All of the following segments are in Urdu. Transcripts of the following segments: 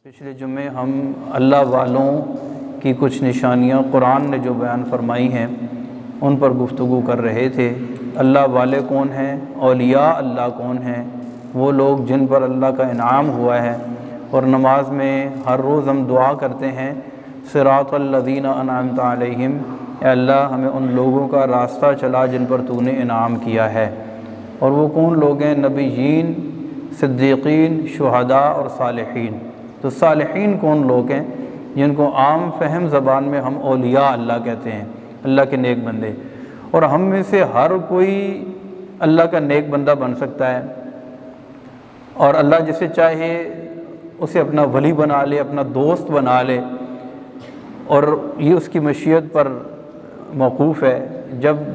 پچھلے جمعے ہم اللہ والوں کی کچھ نشانیاں قرآن نے جو بیان فرمائی ہیں ان پر گفتگو کر رہے تھے۔ اللہ والے کون ہیں، اولیاء اللہ کون ہیں، وہ لوگ جن پر اللہ کا انعام ہوا ہے۔ اور نماز میں ہر روز ہم دعا کرتے ہیں صراط الذین انعمت علیہم، اے اللہ ہمیں ان لوگوں کا راستہ چلا جن پر تو نے انعام کیا ہے۔ اور وہ کون لوگ ہیں؟ نبیین، صدیقین، شہداء اور صالحین۔ تو صالحین کون لوگ ہیں؟ جن کو عام فہم زبان میں ہم اولیاء اللہ کہتے ہیں، اللہ کے نیک بندے۔ اور ہم میں سے ہر کوئی اللہ کا نیک بندہ بن سکتا ہے، اور اللہ جسے چاہے اسے اپنا ولی بنا لے، اپنا دوست بنا لے، اور یہ اس کی مشیت پر موقوف ہے۔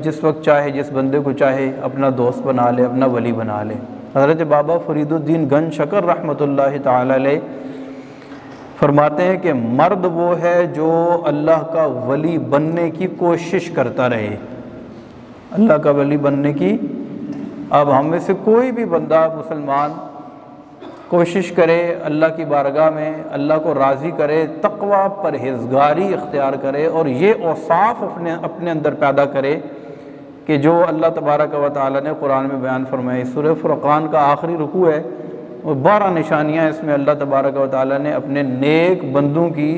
جس وقت چاہے، جس بندے کو چاہے اپنا دوست بنا لے، اپنا ولی بنا لے۔ حضرت بابا فرید الدین گنج شکر رحمۃ اللہ تعالی علیہ فرماتے ہیں کہ مرد وہ ہے جو اللہ کا ولی بننے کی کوشش کرتا رہے، اللہ کا ولی بننے کی۔ اب ہم میں سے کوئی بھی بندہ مسلمان کوشش کرے اللہ کی بارگاہ میں اللہ کو راضی کرے، تقوی پرہیزگاری اختیار کرے، اور یہ اوصاف اپنے اندر پیدا کرے کہ جو اللہ تبارک و تعالیٰ نے قرآن میں بیان فرمائی۔ سورہ فرقان کا آخری رکوع ہے، وہ 12 نشانیاں اس میں اللہ تبارک و تعالیٰ نے اپنے نیک بندوں کی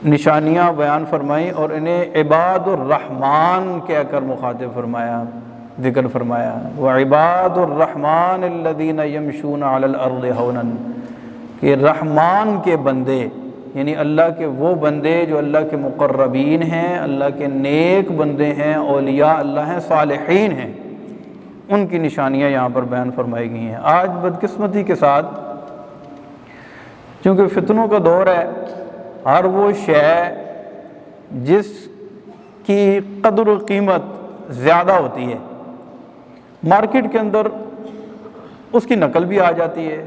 نشانیاں بیان فرمائیں، اور انہیں عباد الرحمن کہہ کر مخاطب فرمایا، ذکر فرمایا۔ وعباد الرحمن الذین یمشون علی الارض ہونا، کہ رحمان کے بندے، یعنی اللہ کے وہ بندے جو اللہ کے مقربین ہیں، اللہ کے نیک بندے ہیں، اولیاء اللہ ہیں، صالحین ہیں، ان کی نشانیاں یہاں پر بیان فرمائی گئی ہیں۔ آج بدقسمتی کے ساتھ چونکہ فتنوں کا دور ہے، ہر وہ شے جس کی قدر و قیمت زیادہ ہوتی ہے مارکیٹ کے اندر اس کی نقل بھی آ جاتی ہے،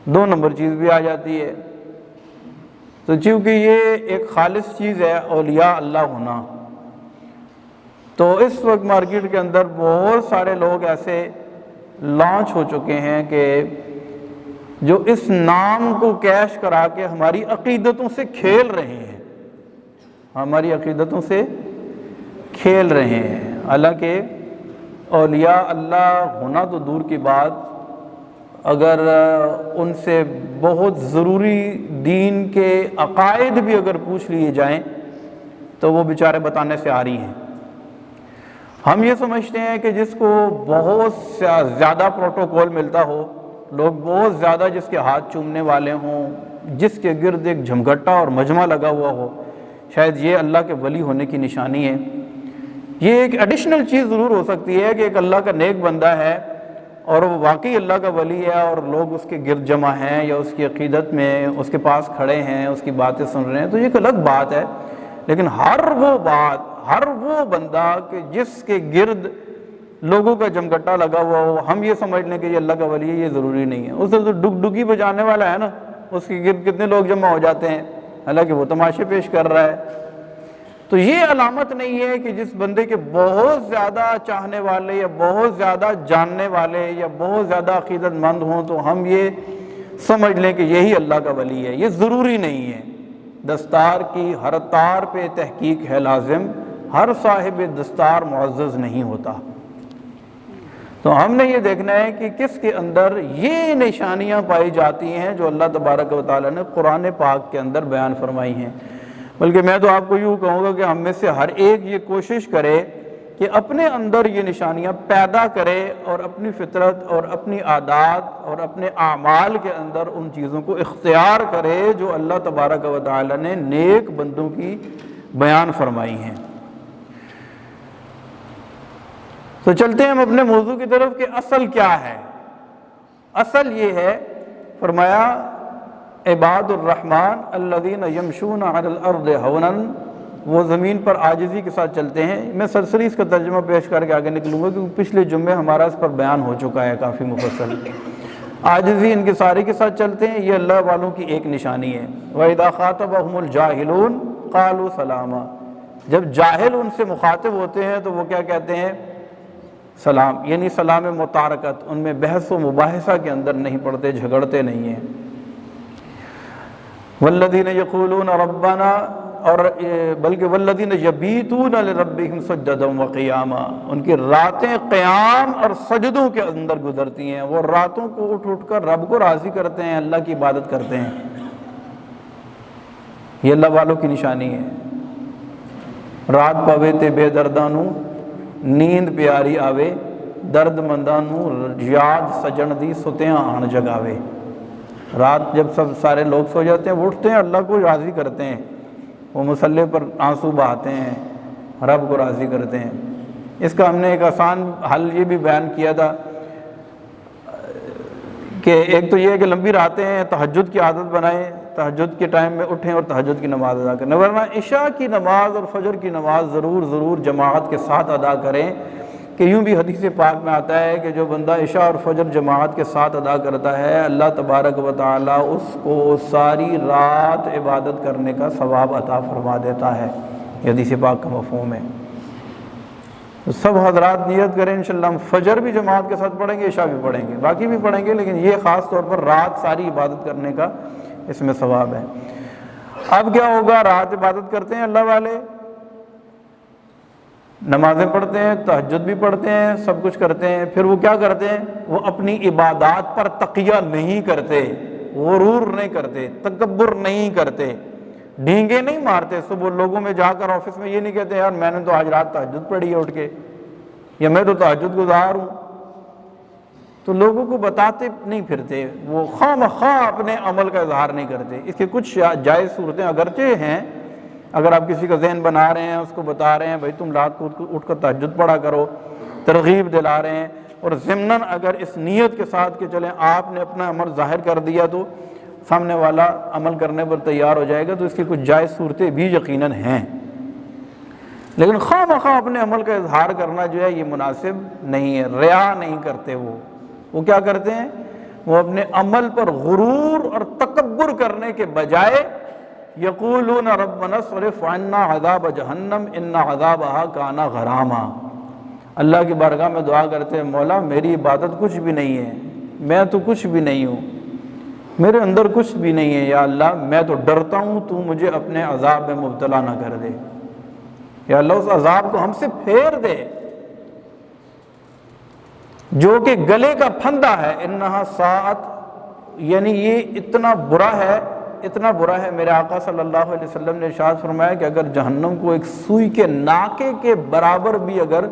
2 نمبر چیز بھی آ جاتی ہے۔ تو چونکہ یہ ایک خالص چیز ہے اولیاء اللہ ہونا، تو اس وقت مارکیٹ کے اندر بہت سارے لوگ ایسے لانچ ہو چکے ہیں کہ جو اس نام کو کیش کرا کے ہماری عقیدتوں سے کھیل رہے ہیں، ہماری عقیدتوں سے کھیل رہے ہیں۔ حالانکہ اولیاء اللہ ہونا تو دور کی بات، اگر ان سے بہت ضروری دین کے عقائد بھی اگر پوچھ لیے جائیں تو وہ بیچارے بتانے سے آری ہیں۔ ہم یہ سمجھتے ہیں کہ جس کو بہت زیادہ پروٹوکول ملتا ہو، لوگ بہت زیادہ جس کے ہاتھ چومنے والے ہوں، جس کے گرد ایک جھمگٹا اور مجمع لگا ہوا ہو، شاید یہ اللہ کے ولی ہونے کی نشانی ہے۔ یہ ایک ایڈیشنل چیز ضرور ہو سکتی ہے کہ ایک اللہ کا نیک بندہ ہے اور وہ واقعی اللہ کا ولی ہے، اور لوگ اس کے گرد جمع ہیں یا اس کی عقیدت میں اس کے پاس کھڑے ہیں، اس کی باتیں سن رہے ہیں، تو یہ ایک الگ بات ہے۔ لیکن ہر وہ بندہ کہ جس کے گرد لوگوں کا جمگٹا لگا ہوا ہو، ہم یہ سمجھ لیں کہ یہ اللہ کا ولی ہے، یہ ضروری نہیں ہے۔ اس تو ڈگی بجانے والا ہے نا، اس کے گرد کتنے لوگ جمع ہو جاتے ہیں، حالانکہ وہ تماشے پیش کر رہا ہے۔ تو یہ علامت نہیں ہے کہ جس بندے کے بہت زیادہ چاہنے والے یا بہت زیادہ جاننے والے یا بہت زیادہ عقیدت مند ہوں تو ہم یہ سمجھ لیں کہ یہی اللہ کا ولی ہے، یہ ضروری نہیں ہے۔ دستار کی ہر تار پہ تحقیق ہے لازم، ہر صاحب دستار معزز نہیں ہوتا۔ تو ہم نے یہ دیکھنا ہے کہ کس کے اندر یہ نشانیاں پائی جاتی ہیں جو اللہ تبارک و تعالیٰ نے قرآن پاک کے اندر بیان فرمائی ہیں۔ بلکہ میں تو آپ کو یوں کہوں گا کہ ہم میں سے ہر ایک یہ کوشش کرے کہ اپنے اندر یہ نشانیاں پیدا کرے، اور اپنی فطرت اور اپنی عادات اور اپنے اعمال کے اندر ان چیزوں کو اختیار کرے جو اللہ تبارک و تعالیٰ نے نیک بندوں کی بیان فرمائی ہیں۔ تو چلتے ہیں ہم اپنے موضوع کی طرف کہ اصل کیا ہے۔ اصل یہ ہے، فرمایا عباد الرحمن الذین یمشون علی الارض ہونا، وہ زمین پر عاجزی کے ساتھ چلتے ہیں۔ میں سرسری اس کا ترجمہ پیش کر کے آگے نکلوں گا کیونکہ پچھلے جمعے ہمارا اس پر بیان ہو چکا ہے کافی مفصل۔ عاجزی ان کے ساری کے ساتھ چلتے ہیں، یہ اللہ والوں کی ایک نشانی ہے۔ وَإِذَا خَاطَبَهُمُ الْجَاهِلُونَ قَالُوا سَلَامًا، جب جاہل ان سے مخاطب ہوتے ہیں تو وہ کیا کہتے ہیں؟ سلام، یعنی سلام متارکت، ان میں بحث و مباحثہ کے اندر نہیں پڑتے، جھگڑتے نہیں ہیں۔ والذین یقولون ربنا، اور بلکہ والذین یبیتون لربہم سجدا وقیاما، ان کی راتیں قیام اور سجدوں کے اندر گزرتی ہیں، وہ راتوں کو اٹھ اٹھ کر رب کو راضی کرتے ہیں، اللہ کی عبادت کرتے ہیں۔ یہ اللہ والوں کی نشانی ہے۔ رات پوے تے بے دردانو نیند پیاری آوے، درد مندانو یاد سجن دی ستیاں آن جگاوے۔ رات جب سارے لوگ سو جاتے ہیں، وہ اٹھتے ہیں، اللہ کو راضی کرتے ہیں، وہ مصلی پر آنسو بہاتے ہیں، رب کو راضی کرتے ہیں۔ اس کا ہم نے ایک آسان حل یہ بھی بیان کیا تھا کہ ایک تو یہ ہے کہ لمبی راتیں ہیں، تہجد کی عادت بنائیں، تہجد کے ٹائم میں اٹھیں اور تہجد کی نماز ادا کریں، ورنہ عشاء کی نماز اور فجر کی نماز ضرور جماعت کے ساتھ ادا کریں، کہ یوں بھی حدیث پاک میں آتا ہے کہ جو بندہ عشاء اور فجر جماعت کے ساتھ ادا کرتا ہے، اللہ تبارک و تعالیٰ اس کو ساری رات عبادت کرنے کا ثواب عطا فرما دیتا ہے۔ یہ حدیث پاک کا مفہوم ہے۔ سب حضرات نیت کریں، انشاءاللہ ہم فجر بھی جماعت کے ساتھ پڑھیں گے، عشاء بھی پڑھیں گے، باقی بھی پڑھیں گے، لیکن یہ خاص طور پر رات ساری عبادت کرنے کا اس میں ثواب ہے۔ اب کیا ہوگا؟ رات عبادت کرتے ہیں اللہ والے، نمازیں پڑھتے ہیں، تہجد بھی پڑھتے ہیں، سب کچھ کرتے ہیں، پھر وہ کیا کرتے ہیں؟ وہ اپنی عبادات پر تقیہ نہیں کرتے، غرور نہیں کرتے، تکبر نہیں کرتے، ڈھینگے نہیں مارتے، صبح لوگوں میں جا کر آفس میں یہ نہیں کہتے یار میں نے تو آج رات تہجد پڑھی ہے اٹھ کے، یا میں تو تہجد گزار ہوں، تو لوگوں کو بتاتے نہیں پھرتے، وہ خواہ مخواہ اپنے عمل کا اظہار نہیں کرتے۔ اس کے کچھ جائز صورتیں اگرچہ ہیں، اگر آپ کسی کا ذہن بنا رہے ہیں، اس کو بتا رہے ہیں بھائی تم رات کو اٹھ کر تہجد پڑھا کرو، ترغیب دلا رہے ہیں، اور ضمناً اگر اس نیت کے ساتھ کہ چلیں آپ نے اپنا عمل ظاہر کر دیا تو سامنے والا عمل کرنے پر تیار ہو جائے گا، تو اس کی کچھ جائز صورتیں بھی یقیناً ہیں، لیکن خواہ مخواہ اپنے عمل کا اظہار کرنا جو ہے یہ مناسب نہیں ہے۔ ریا نہیں کرتے، وہ کیا کرتے ہیں؟ وہ اپنے عمل پر غرور اور تکبر کرنے کے بجائے یقولون ربنا اصرف عنا عذاب جہنم ان عذابها کان غراما، اللہ کی بارگاہ میں دعا کرتے ہیں مولا میری عبادت کچھ بھی نہیں ہے، میں تو کچھ بھی نہیں ہوں، میرے اندر کچھ بھی نہیں ہے، یا اللہ میں تو ڈرتا ہوں تو مجھے اپنے عذاب میں مبتلا نہ کر دے، یا اللہ اس عذاب کو ہم سے پھیر دے جو کہ گلے کا پھندا ہے۔ انہا ساعت، یعنی یہ اتنا برا ہے، میرے آقا صلی اللہ علیہ وسلم نے ارشاد فرمایا کہ اگر جہنم کو ایک سوئی کے ناکے کے برابر بھی اگر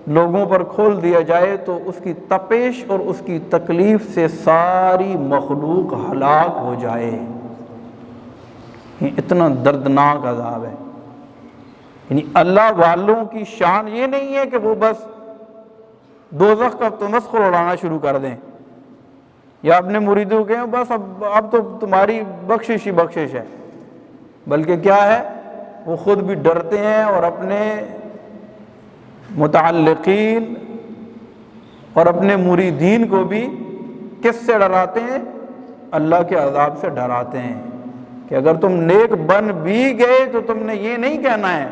لوگوں پر کھول دیا جائے تو اس کی تپش اور اس کی تکلیف سے ساری مخلوق ہلاک ہو جائے، یہ اتنا دردناک عذاب ہے۔ یعنی اللہ والوں کی شان یہ نہیں ہے کہ وہ بس دوزخ کا تمسخر اڑانا شروع کر دیں، یا اپنے مریدوں کے بس اب تو تمہاری بخشش ہی بخشش ہے، بلکہ کیا ہے؟ وہ خود بھی ڈرتے ہیں اور اپنے متعلقین اور اپنے مریدین کو بھی کس سے ڈراتے ہیں؟ اللہ کے عذاب سے ڈراتے ہیں کہ اگر تم نیک بن بھی گئے تو تم نے یہ نہیں کہنا ہے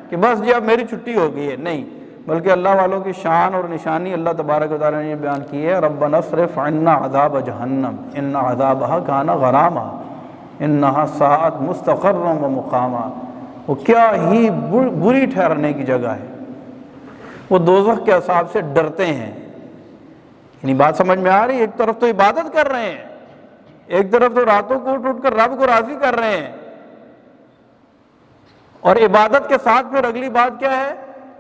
کہ بس جی اب میری چھٹی ہو گئی ہے، نہیں، بلکہ اللہ والوں کی شان اور نشانی اللہ تبارک و تعالیٰ نے یہ بیان کی ہے، ربنا اصرف عنا عذاب جہنم ان عذابها کان غراما انہا ساعت مستقرا و مقاما، وہ کیا ہی بری ٹھہرنے کی جگہ ہے۔ وہ دوزخ کے عذاب سے ڈرتے ہیں۔ یعنی بات سمجھ میں آ رہی ہے؟ ایک طرف تو عبادت کر رہے ہیں، ایک طرف تو راتوں کو اٹھ کر رب کو راضی کر رہے ہیں، اور عبادت کے ساتھ پھر اگلی بات کیا ہے؟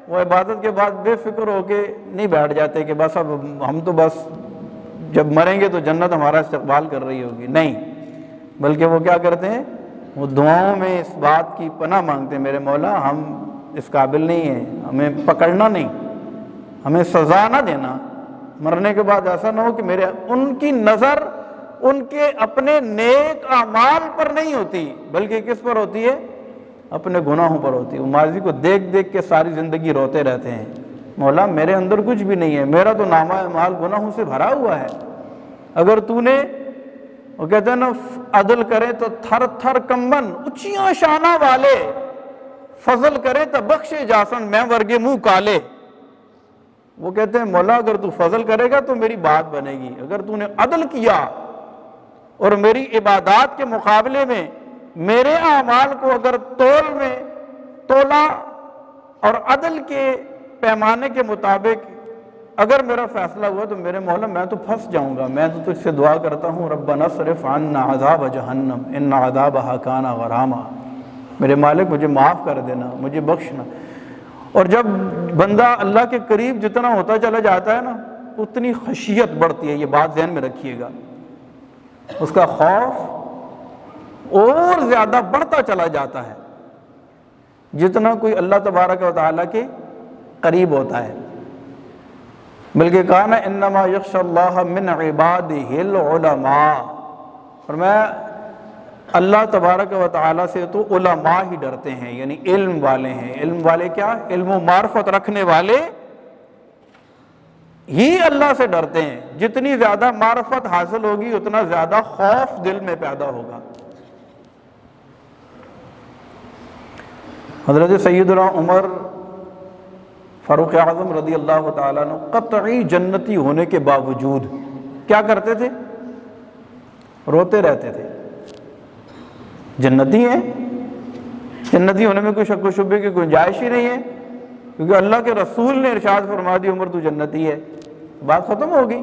وہ عبادت کے بعد بے فکر ہو کے نہیں بیٹھ جاتے کہ بس اب ہم تو بس جب مریں گے تو جنت ہمارا استقبال کر رہی ہوگی، نہیں، بلکہ وہ کیا کرتے ہیں؟ وہ دعاؤں میں اس بات کی پناہ مانگتے ہیں میرے مولا ہم اس قابل نہیں ہیں، ہمیں پکڑنا نہیں، ہمیں سزا نہ دینا، مرنے کے بعد ایسا نہ ہو کہ میرے ان کی نظر ان کے اپنے نیک اعمال پر نہیں ہوتی بلکہ کس پر ہوتی ہے؟ اپنے گناہوں پر ہوتی ہے۔ وہ ماضی کو دیکھ دیکھ کے ساری زندگی روتے رہتے ہیں، مولا میرے اندر کچھ بھی نہیں ہے، میرا تو نامہ اعمال گناہوں سے بھرا ہوا ہے، اگر تو نے وہ کہتے ہیں نا عدل کرے تو تھر تھر کمبن اچیاں شانہ والے، فضل کرے تو بخشے جاسن میں ورگے منہ کالے۔ وہ کہتے ہیں مولا اگر تو فضل کرے گا تو میری بات بنے گی، اگر تو نے عدل کیا اور میری عبادات کے مقابلے میں میرے اعمال کو اگر تول میں تولا اور عدل کے پیمانے کے مطابق اگر میرا فیصلہ ہوا تو میرے مولا میں تو پھنس جاؤں گا. میں تو تجھ سے دعا کرتا ہوں ربنا اصرف عنا عذاب جہنم ان عذابها کان غراما. میرے مالک مجھے معاف کر دینا, مجھے بخشنا. اور جب بندہ اللہ کے قریب جتنا ہوتا چلا جاتا ہے نا اتنی خشیت بڑھتی ہے. یہ بات ذہن میں رکھیے گا, اس کا خوف اور زیادہ بڑھتا چلا جاتا ہے جتنا کوئی اللہ تبارک و تعالیٰ کے قریب ہوتا ہے. بلکہ کہا نا انما یخشی اللہ من عبادہ العلماء, اور میں اللہ تبارک و تعالیٰ سے تو علماء ہی ڈرتے ہیں, یعنی علم والے ہیں. علم والے کیا؟ علم و معرفت رکھنے والے ہی اللہ سے ڈرتے ہیں. جتنی زیادہ معرفت حاصل ہوگی اتنا زیادہ خوف دل میں پیدا ہوگا. حضرت سیدنا عمر فاروق اعظم رضی اللہ تعالیٰ عنہ قطعی جنتی ہونے کے باوجود کیا کرتے تھے؟ روتے رہتے تھے. جنتی ہیں, جنتی ہونے میں کوئی شک و شبے کی گنجائش ہی نہیں ہے, کیونکہ اللہ کے رسول نے ارشاد فرما دی عمر تو جنتی ہے, بات ختم ہو گئی.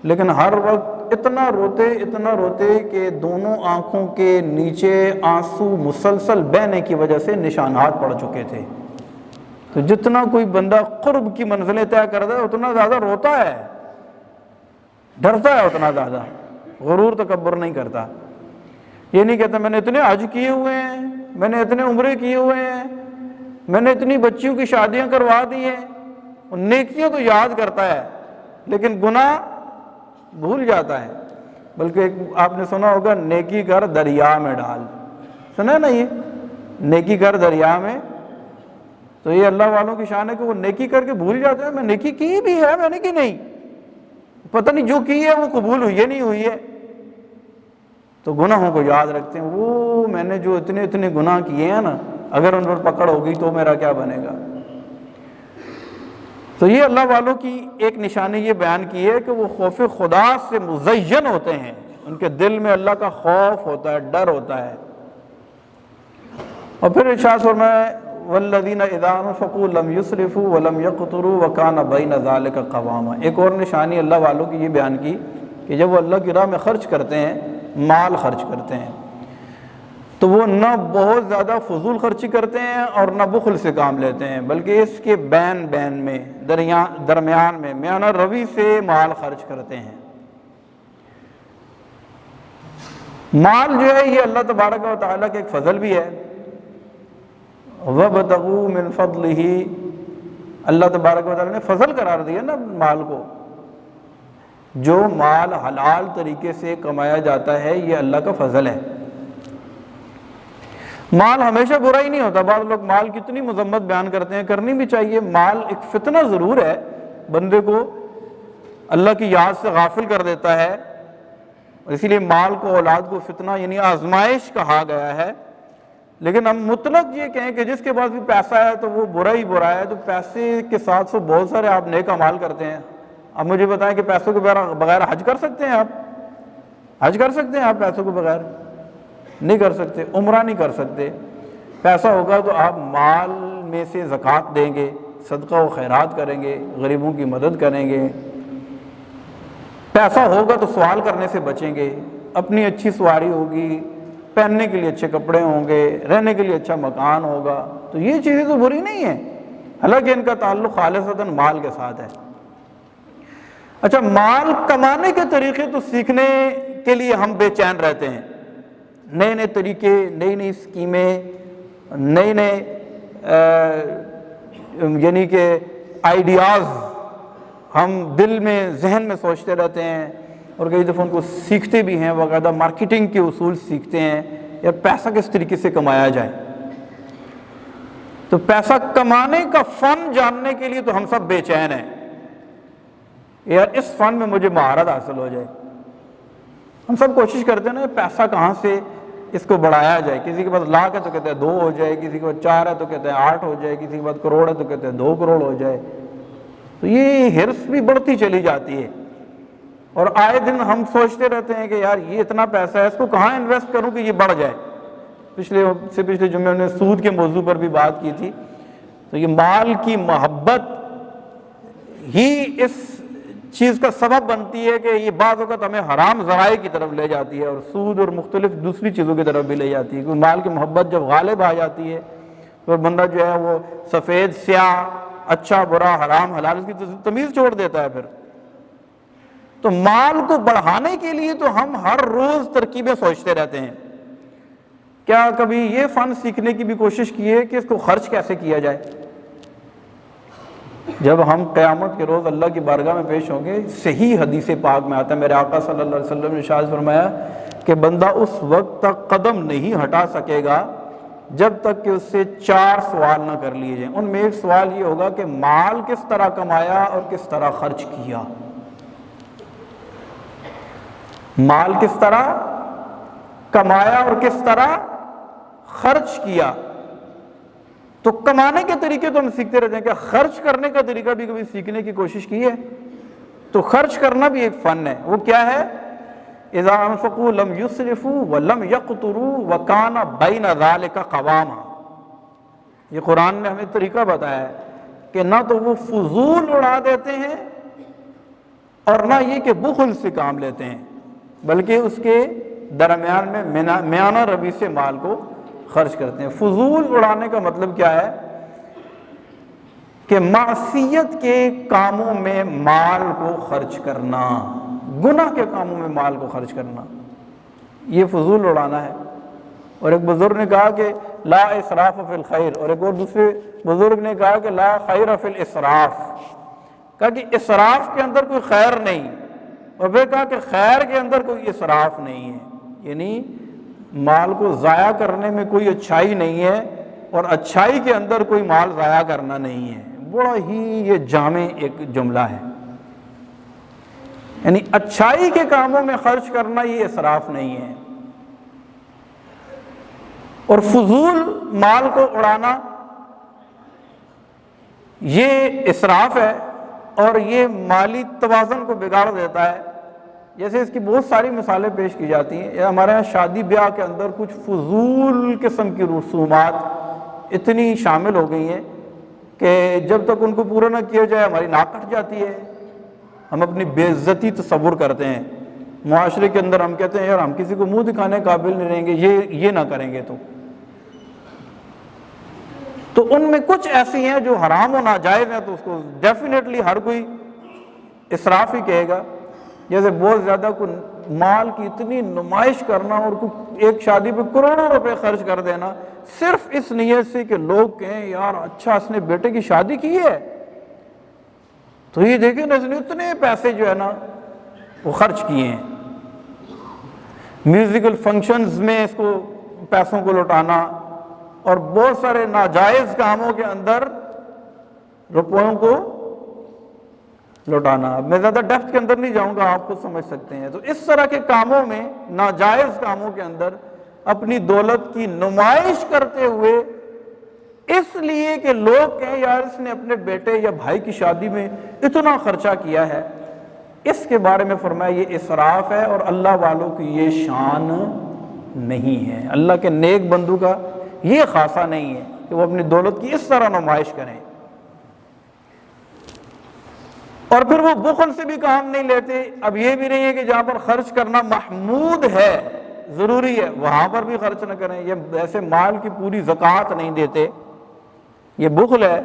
لیکن ہر وقت اتنا روتے کہ دونوں آنکھوں کے نیچے آنسو مسلسل بہنے کی وجہ سے نشانات پڑ چکے تھے. تو جتنا کوئی بندہ قرب کی منزلیں طے کرتا ہے اتنا زیادہ روتا ہے, ڈرتا ہے اتنا زیادہ, غرور تکبر نہیں کرتا. یہ نہیں کہتا میں نے اتنے حج کیے ہوئے ہیں, میں نے اتنے عمرے کیے ہوئے ہیں, میں نے اتنی بچیوں کی شادیاں کروا دی ہیں. نیکیاں تو یاد کرتا ہے لیکن گناہ بھول جاتا ہے. بلکہ آپ نے سنا ہوگا نیکی کر دریا میں ڈال, سنا ہے نا یہ نیکی کر دریا میں. تو یہ اللہ والوں کی شان ہے کہ وہ نیکی کر کے بھول جاتے ہیں میں نیکی کی بھی ہے, میں نے کی نہیں, پتہ نہیں جو کی ہے وہ قبول ہوئی ہے نہیں ہوئی ہے. تو گناہوں کو یاد رکھتے ہیں, وہ میں نے جو اتنے گناہ کیے ہیں نا اگر ان پر پکڑ ہوگی تو میرا کیا بنے گا. تو یہ اللہ والوں کی ایک نشانی یہ بیان کی ہے کہ وہ خوف خدا سے مزین ہوتے ہیں, ان کے دل میں اللہ کا خوف ہوتا ہے, ڈر ہوتا ہے. اور پھر ارشاد فرمایا والذین اذا انفقوا لم یسرفوا ولم یقتروا وکان بین ذلک قواما. ایک اور نشانی اللہ والوں کی یہ بیان کی کہ جب وہ اللہ کی راہ میں خرچ کرتے ہیں, مال خرچ کرتے ہیں, تو وہ نہ بہت زیادہ فضول خرچی کرتے ہیں اور نہ بخل سے کام لیتے ہیں, بلکہ اس کے بین میں درمیان میں میانہ روی سے مال خرچ کرتے ہیں. مال جو ہے یہ اللہ تبارک و تعالیٰ کا ایک فضل بھی ہے. وَابْتَغُوا مِنْ فَضْلِهِ, اللہ تبارک و تعالیٰ نے فضل قرار دیا نا مال کو. جو مال حلال طریقے سے کمایا جاتا ہے یہ اللہ کا فضل ہے. مال ہمیشہ برا ہی نہیں ہوتا. بعض لوگ مال کی اتنی مذمت بیان کرتے ہیں, کرنی بھی چاہیے. مال ایک فتنہ ضرور ہے, بندے کو اللہ کی یاد سے غافل کر دیتا ہے, اسی لیے مال کو اولاد کو فتنہ یعنی آزمائش کہا گیا ہے. لیکن ہم مطلق یہ کہیں کہ جس کے پاس بھی پیسہ ہے تو وہ برا ہی برا ہے. تو پیسے کے ساتھ بہت سارے آپ نیک اعمال کرتے ہیں. اب مجھے بتائیں کہ پیسوں کے بغیر حج کر سکتے ہیں آپ؟ حج کر سکتے ہیں آپ پیسوں کے بغیر؟ نہیں کر سکتے. عمرہ نہیں کر سکتے. پیسہ ہوگا تو آپ مال میں سے زکوٰۃ دیں گے, صدقہ و خیرات کریں گے, غریبوں کی مدد کریں گے. پیسہ ہوگا تو سوال کرنے سے بچیں گے, اپنی اچھی سواری ہوگی, پہننے کے لیے اچھے کپڑے ہوں گے, رہنے کے لیے اچھا مکان ہوگا. تو یہ چیزیں تو بری نہیں ہیں, حالانکہ ان کا تعلق خالصتاً مال کے ساتھ ہے. اچھا, مال کمانے کے طریقے تو سیکھنے کے لیے ہم بے چین رہتے ہیں. نئے نئے طریقے, نئی نئی اسکیمیں, نئے یعنی کہ آئیڈیاز ہم دل میں ذہن میں سوچتے رہتے ہیں, اور کئی دفعہ ان کو سیکھتے بھی ہیں. باقاعدہ مارکیٹنگ کے اصول سیکھتے ہیں یا پیسہ کس طریقے سے کمایا جائے. تو پیسہ کمانے کا فن جاننے کے لیے تو ہم سب بے چین ہیں, یار اس فن میں مجھے مہارت حاصل ہو جائے. ہم سب کوشش کرتے ہیں نا پیسہ کہاں سے اس کو بڑھایا جائے. کسی کے پاس لاکھ ہے تو کہتے ہیں 2 ہو جائے, کسی کے پاس 4 ہے تو کہتے ہیں 8 ہو جائے, کسی کے پاس کروڑ ہے تو کہتے ہیں 2 کروڑ ہو جائے. تو یہ ہرس بھی بڑھتی چلی جاتی ہے. اور آئے دن ہم سوچتے رہتے ہیں کہ یار یہ اتنا پیسہ ہے، اس کو کہاں انویسٹ کروں کہ یہ بڑھ جائے۔ پچھلے جمعے نے سود کے موضوع پر بھی بات کی تھی۔ تو یہ مال کی محبت ہی اس چیز کا سبب بنتی ہے کہ یہ بعض اوقات ہمیں حرام ذرائع کی طرف لے جاتی ہے، اور سود اور مختلف دوسری چیزوں کی طرف بھی لے جاتی ہے، کیونکہ مال کی محبت جب غالب آ جاتی ہے تو بندہ جو ہے وہ سفید سیاہ، اچھا برا، حرام حلال، اس کی تمیز چھوڑ دیتا ہے۔ پھر تو مال کو بڑھانے کے لیے تو ہم ہر روز ترکیبیں سوچتے رہتے ہیں۔ کیا کبھی یہ فن سیکھنے کی بھی کوشش کی ہے کہ اس کو خرچ کیسے کیا جائے؟ جب ہم قیامت کے روز اللہ کی بارگاہ میں پیش ہوں گے، صحیح حدیث پاک میں آتا ہے، میرے آقا صلی اللہ علیہ وسلم نے ارشاد فرمایا کہ بندہ اس وقت تک قدم نہیں ہٹا سکے گا جب تک کہ اس سے 4 سوال نہ کر لیے جائیں۔ ان میں ایک سوال یہ ہوگا کہ مال کس طرح کمایا اور کس طرح خرچ کیا۔ مال کس طرح کمایا اور کس طرح خرچ کیا۔ تو کمانے کے طریقے تو ہم سیکھتے رہتے ہیں، کہ خرچ کرنے کا طریقہ بھی کبھی سیکھنے کی کوشش کی ہے؟ تو خرچ کرنا بھی ایک فن ہے۔ وہ کیا ہے؟ اذا انفقوا لم يسرفوا ولم يقتروا وكان بين ذلك قواما۔ یہ قرآن نے ہمیں طریقہ بتایا ہے کہ نہ تو وہ فضول اڑا دیتے ہیں اور نہ یہ کہ بخل سے کام لیتے ہیں، بلکہ اس کے درمیان میں میانہ روی سے مال کو خرچ کرتے ہیں۔ فضول اڑانے کا مطلب کیا ہے؟ کہ معصیت کے کاموں میں مال کو خرچ کرنا، گناہ کے کاموں میں مال کو خرچ کرنا، یہ فضول اڑانا ہے۔ اور ایک بزرگ نے کہا کہ لا اسراف فی الخیر، اور ایک اور دوسرے بزرگ نے کہا کہ لا خیر فی الاسراف، کہا کہ اسراف کے اندر کوئی خیر نہیں، اور پھر کہا کہ خیر کے اندر کوئی اسراف نہیں ہے، یعنی مال کو ضائع کرنے میں کوئی اچھائی نہیں ہے اور اچھائی کے اندر کوئی مال ضائع کرنا نہیں ہے۔ بڑا ہی یہ جامع ایک جملہ ہے، یعنی اچھائی کے کاموں میں خرچ کرنا یہ اسراف نہیں ہے، اور فضول مال کو اڑانا یہ اسراف ہے، اور یہ مالی توازن کو بگاڑ دیتا ہے۔ جیسے اس کی بہت ساری مثالیں پیش کی جاتی ہیں۔ ہمارے یہاں شادی بیاہ کے اندر کچھ فضول قسم کی رسومات اتنی شامل ہو گئی ہیں کہ جب تک ان کو پورا نہ کیا جائے ہماری ناک کٹ جاتی ہے، ہم اپنی بے عزتی تصور کرتے ہیں معاشرے کے اندر۔ ہم کہتے ہیں یار ہم کسی کو منہ دکھانے قابل نہیں رہیں گے یہ نہ کریں گے تو ان میں کچھ ایسی ہیں جو حرام و ناجائز ہیں، تو اس کو ڈیفینیٹلی ہر کوئی اسراف ہی کہے گا۔ جیسے بہت زیادہ کوئی مال کی اتنی نمائش کرنا اور ایک شادی پہ کروڑوں روپے خرچ کر دینا صرف اس نیت سے کہ لوگ کہیں یار اچھا اس نے بیٹے کی شادی کی ہے، تو یہ دیکھیں نا اس نے اتنے پیسے جو ہے نا وہ خرچ کیے ہیں۔ میوزیکل فنکشنز میں اس کو پیسوں کو لوٹانا، اور بہت سارے ناجائز کاموں کے اندر روپیوں کو لوٹانا۔ اب میں زیادہ ڈیپتھ کے اندر نہیں جاؤں گا، آپ کو سمجھ سکتے ہیں۔ تو اس طرح کے کاموں میں، ناجائز کاموں کے اندر اپنی دولت کی نمائش کرتے ہوئے، اس لیے کہ لوگ کہیں یار اس نے اپنے بیٹے یا بھائی کی شادی میں اتنا خرچہ کیا ہے، اس کے بارے میں فرمایا یہ اسراف ہے، اور اللہ والوں کی یہ شان نہیں ہے۔ اللہ کے نیک بندو کا یہ خاصہ نہیں ہے کہ وہ اپنی دولت کی اس طرح نمائش کریں۔ اور پھر وہ بخل سے بھی کام نہیں لیتے۔ اب یہ بھی نہیں ہے کہ جہاں پر خرچ کرنا محمود ہے، ضروری ہے، وہاں پر بھی خرچ نہ کریں۔ یہ ایسے مال کی پوری زکوٰۃ نہیں دیتے، یہ بخل ہے۔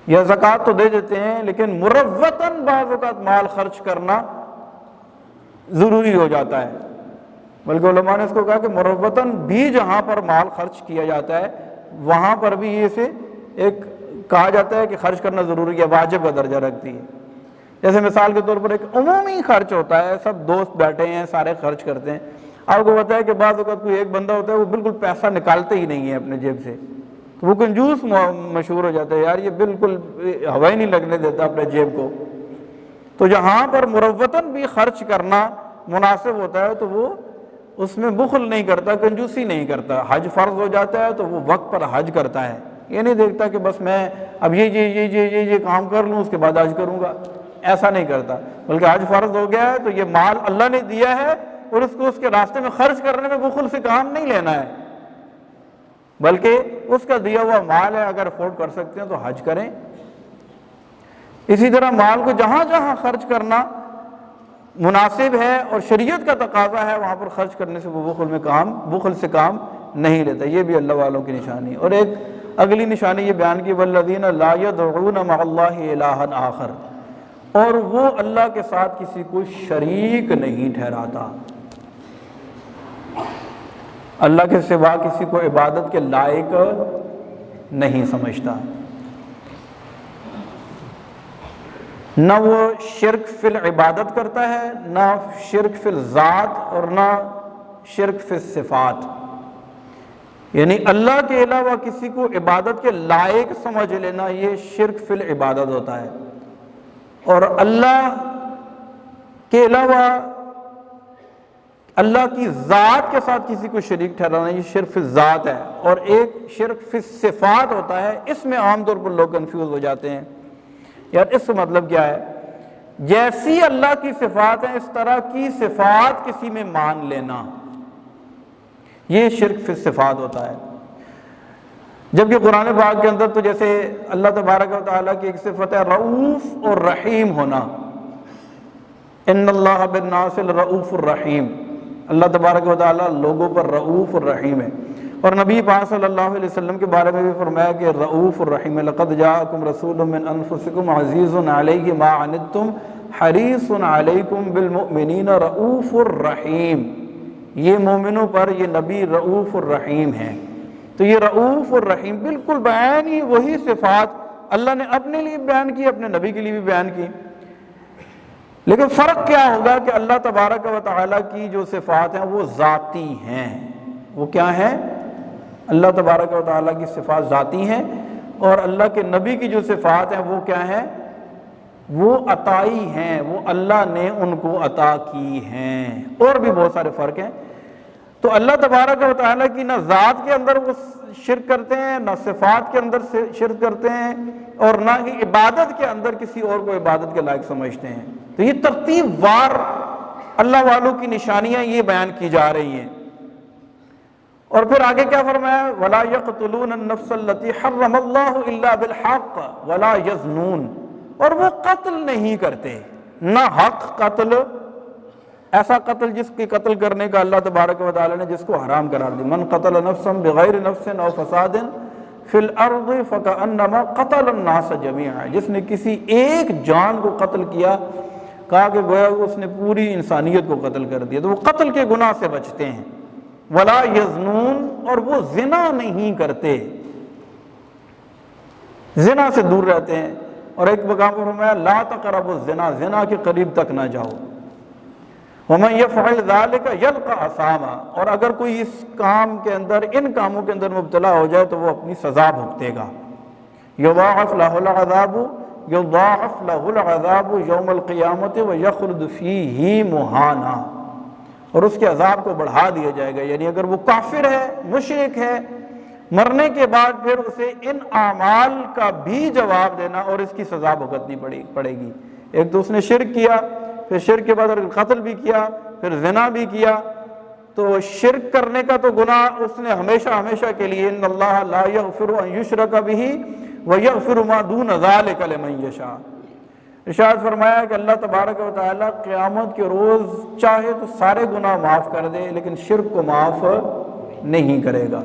یا زکوٰۃ تو دے دیتے ہیں لیکن مروتاً بعض اوقات مال خرچ کرنا ضروری ہو جاتا ہے، بلکہ علماء نے اس کو کہا کہ مروتاً بھی جہاں پر مال خرچ کیا جاتا ہے وہاں پر بھی یہ سے ایک کہا جاتا ہے کہ خرچ کرنا ضروری ہے، واجب کا درجہ رکھتی ہے۔ جیسے مثال کے طور پر ایک عمومی خرچ ہوتا ہے، سب دوست بیٹھے ہیں سارے خرچ کرتے ہیں۔ آپ کو پتا ہے کہ بعض اوقات کوئی ایک بندہ ہوتا ہے وہ بالکل پیسہ نکالتے ہی نہیں ہے اپنے جیب سے، تو وہ کنجوس مشہور ہو جاتا ہے، یار یہ بالکل ہوا ہی نہیں لگنے دیتا اپنے جیب کو۔ تو جہاں پر مروتاً بھی خرچ کرنا مناسب ہوتا ہے تو وہ اس میں بخل نہیں کرتا، کنجوسی نہیں کرتا۔ حج فرض ہو جاتا ہے تو وہ وقت پر حج کرتا ہے، یہ نہیں دیکھتا کہ بس میں اب یہ کام کر لوں اس کے بعد حج کروں گا، ایسا نہیں کرتا، بلکہ حج فرض ہو گیا ہے تو یہ مال اللہ نے دیا ہے اور اس کو اس کے راستے میں خرچ کرنے میں بخل سے کام نہیں لینا ہے، بلکہ اس کا دیا ہوا مال ہے، اگر افورڈ کر سکتے ہیں تو حج کریں۔ اسی طرح مال کو جہاں جہاں خرچ کرنا مناسب ہے اور شریعت کا تقاضا ہے وہاں پر خرچ کرنے سے وہ بخل سے کام نہیں لیتا۔ یہ بھی اللہ والوں کی نشانی ہے۔ اور ایک اگلی نشانی یہ بیان کی والذین لا یدعون مع اللہ الہا آخر، اور وہ اللہ کے ساتھ کسی کو شریک نہیں ٹھہراتا، اللہ کے سوا کسی کو عبادت کے لائق نہیں سمجھتا۔ نہ وہ شرک فی العبادت کرتا ہے، نہ شرک فی الذات، اور نہ شرک فی الصفات، یعنی اللہ کے علاوہ کسی کو عبادت کے لائق سمجھ لینا یہ شرک فی العبادت ہوتا ہے، اور اللہ کے علاوہ اللہ کی ذات کے ساتھ کسی کو شریک ٹھہرانا یہ شرک فی الذات ہے، اور ایک شرک فی الصفات ہوتا ہے۔ اس میں عام طور پر لوگ کنفیوز ہو جاتے ہیں، یار اس کا مطلب کیا ہے؟ جیسی اللہ کی صفات ہیں اس طرح کی صفات کسی میں مان لینا، یہ شرک فی الصفات ہوتا ہے۔ جبکہ قرآن پاک کے اندر تو جیسے اللہ تبارک و تعالیٰ کی ایک صفت ہے رؤوف اور رحیم ہونا، ان اللہ بالناس الرؤوف الرحیم، اللہ تبارک و تعالیٰ لوگوں پر رؤوف الرحیم ہے۔ اور نبی پاک صلی اللہ علیہ وسلم کے بارے میں بھی فرمایا کہ رؤوف الرحیم، لقد جاءکم رسول من انفسکم عزیز علیہ ما عنتم حریص علیکم بالمؤمنین رؤوف الرحیم، یہ مومنوں پر یہ نبی رؤوف الرحیم ہے۔ تو یہ رؤوف الرحیم بالکل بیان ہی وہی صفات اللہ نے اپنے لیے بیان کی، اپنے نبی کے لیے بھی بیان کی، لیکن فرق کیا ہوگا کہ اللہ تبارک و تعالیٰ کی جو صفات ہیں وہ ذاتی ہیں۔ وہ کیا ہیں؟ اللہ تبارک و تعالیٰ کی صفات ذاتی ہیں، اور اللہ کے نبی کی جو صفات ہیں وہ کیا ہیں؟ وہ عطائی ہیں، وہ اللہ نے ان کو عطا کی ہیں۔ اور بھی بہت سارے فرق ہیں۔ تو اللہ تبارک و تعالیٰ کی نہ ذات کے اندر وہ شرک کرتے ہیں، نہ صفات کے اندر شرک کرتے ہیں، اور نہ ہی عبادت کے اندر کسی اور کو عبادت کے لائق سمجھتے ہیں۔ تو یہ ترتیب وار اللہ والوں کی نشانیاں یہ بیان کی جا رہی ہیں۔ اور پھر آگے کیا فرمایا؟ وَلَا يَقْتُلُونَ النَّفْسَ الَّتِي حَرَّمَ اللَّهُ إِلَّا بِالْحَقِّ وَلَا يَزْنُونَ، اور وہ قتل نہیں کرتے، نہ حق قتل، ایسا قتل جس کی قتل کرنے کا اللہ تبارک و تعالی نے جس کو حرام قرار دی، من قتل نفسا بغیر نفس او فساد فی الارض فکأنما قتل الناس جميعا، جس نے کسی ایک جان کو قتل کیا، کہا کہ گویا اس نے پوری انسانیت کو قتل کر دیا، تو وہ قتل کے گناہ سے بچتے ہیں۔ ولا یزنون، اور وہ زنا نہیں کرتے، زنا سے دور رہتے ہیں۔ اور ایک مقام پر فرمایا لا تقربوا الزنا، زنا کے قریب تک نہ جاؤ۔ وَمَن يَفْعَلْ ذَلِكَ يَلْقَ أَثَامًا، اور اگر کوئی اس کام کے اندر، ان کاموں کے اندر مبتلا ہو جائے تو وہ اپنی سزا بھگتے گا۔ يُضَاعَفْ لَهُ الْعَذَابُ يُضَاعَفْ لَهُ الْعَذَابُ يَوْمَ الْقِيَامَةِ وَيَخْلُدْ فِيهِ مُهَانًا، اور اس کے عذاب کو بڑھا دیا جائے گا۔ یعنی اگر وہ کافر ہے، مشرک ہے، مرنے کے بعد پھر اسے ان اعمال کا بھی جواب دینا اور اس کی سزا بھگتنی پڑے گی۔ ایک تو اس نے شرک کیا، پھر شرک کے بعد اگر قتل بھی کیا، پھر زنا بھی کیا، تو شرک کرنے کا تو گناہ اس نے ہمیشہ ہمیشہ کے لیے، ان اللہ لا یغفر ان یشرک بہ ویغفر ما دون ذلک لمن یشاء، ارشاد فرمایا کہ اللہ تبارک و تعالیٰ قیامت کے روز چاہے تو سارے گناہ معاف کر دے، لیکن شرک کو معاف نہیں کرے گا۔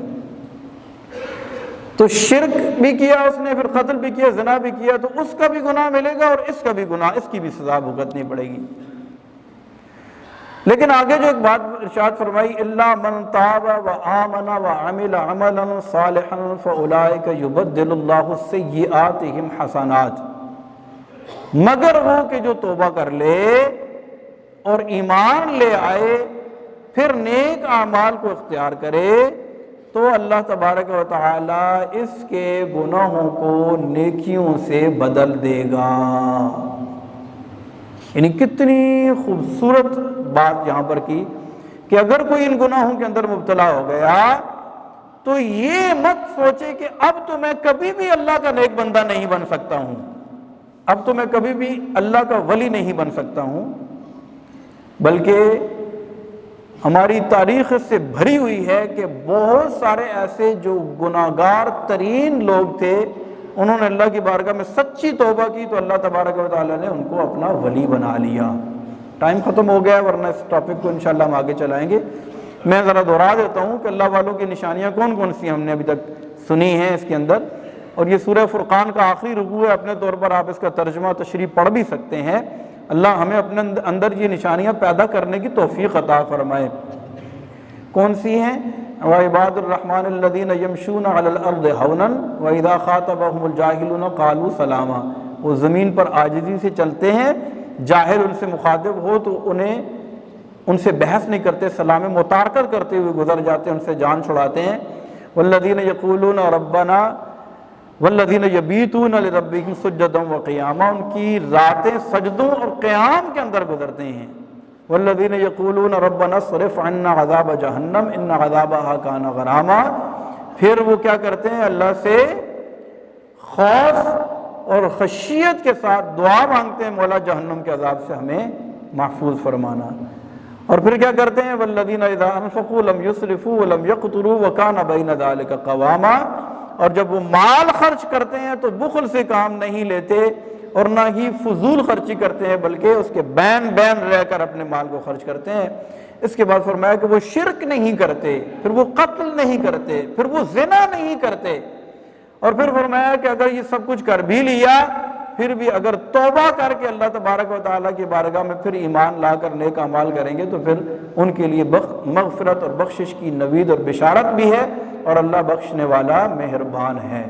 تو شرک بھی کیا اس نے، پھر قتل بھی کیا، زنا بھی کیا، تو اس کا بھی گناہ ملے گا اور اس کا بھی گناہ، اس کی بھی سزا بھگتنی پڑے گی۔ لیکن آگے جو ایک بات ارشاد فرمائی الا من تاب وآمن وعمل عملا صالحا فاولئک یبدل اللہ سیئاتہم حسنات، مگر وہ کہ جو توبہ کر لے اور ایمان لے آئے پھر نیک اعمال کو اختیار کرے تو اللہ تبارک و تعالی اس کے گناہوں کو نیکیوں سے بدل دے گا۔ یعنی کتنی خوبصورت بات یہاں پر کی کہ اگر کوئی ان گناہوں کے اندر مبتلا ہو گیا تو یہ مت سوچے کہ اب تو میں کبھی بھی اللہ کا نیک بندہ نہیں بن سکتا ہوں، اب تو میں کبھی بھی اللہ کا ولی نہیں بن سکتا ہوں، بلکہ ہماری تاریخ سے بھری ہوئی ہے کہ بہت سارے ایسے جو گناہگار ترین لوگ تھے، انہوں نے اللہ کی بارگاہ میں سچی توبہ کی تو اللہ تبارک و تعالیٰ نے ان کو اپنا ولی بنا لیا۔ ٹائم ختم ہو گیا، ورنہ اس ٹاپک کو انشاءاللہ ہم آگے چلائیں گے۔ میں ذرا دہرا دیتا ہوں کہ اللہ والوں کی نشانیاں کون کون سی ہم نے ابھی تک سنی ہیں اس کے اندر، اور یہ سورہ فرقان کا آخری رکوع ہے، اپنے طور پر آپ اس کا ترجمہ تشریح پڑھ بھی سکتے ہیں۔ اللہ ہمیں اپنے اندر یہ نشانیاں پیدا کرنے کی توفیق عطا فرمائے۔ کون سی ہیں؟ وعباد الرحمن الذین یمشون علی الارض ہونا واذا خاطبهم الجاہلون قالوا سلاما، وہ زمین پر عاجزی سے چلتے ہیں، جاہل ان سے مخاطب ہو تو ان سے بحث نہیں کرتے، سلام متارکت کرتے ہوئے گزر جاتے ہیں، ان سے جان چھڑاتے ہیں۔ والذین یقولون ربنا والذین یبیتون لربہم سجدا وقیاما، ان کی راتیں سجدوں اور قیام کے اندر گزرتے ہیں۔ والذین یقولون ربنا اصرف عنا عذاب جہنم ان عذابها کان غراما، پھر وہ کیا کرتے ہیں؟ اللہ سے خوف اور خشیت کے ساتھ دعا مانگتے ہیں، مولا جہنم کے عذاب سے ہمیں محفوظ فرمانا۔ اور پھر کیا کرتے ہیں؟ والذین اذا انفقوا لم یسرفوا ولم یقتروا وکان بین ذلک قواما، اور جب وہ مال خرچ کرتے ہیں تو بخل سے کام نہیں لیتے اور نہ ہی فضول خرچی کرتے ہیں، بلکہ اس کے بین رہ کر اپنے مال کو خرچ کرتے ہیں۔ اس کے بعد فرمایا کہ وہ شرک نہیں کرتے، پھر وہ قتل نہیں کرتے، پھر وہ زنا نہیں کرتے، اور پھر فرمایا کہ اگر یہ سب کچھ کر بھی لیا، پھر بھی اگر توبہ کر کے اللہ تبارک و تعالیٰ کی بارگاہ میں پھر ایمان لا کر نیک اعمال کریں گے تو پھر ان کے لیے مغفرت اور بخشش کی نوید اور بشارت بھی ہے، اور اللہ بخشنے والا مہربان ہے۔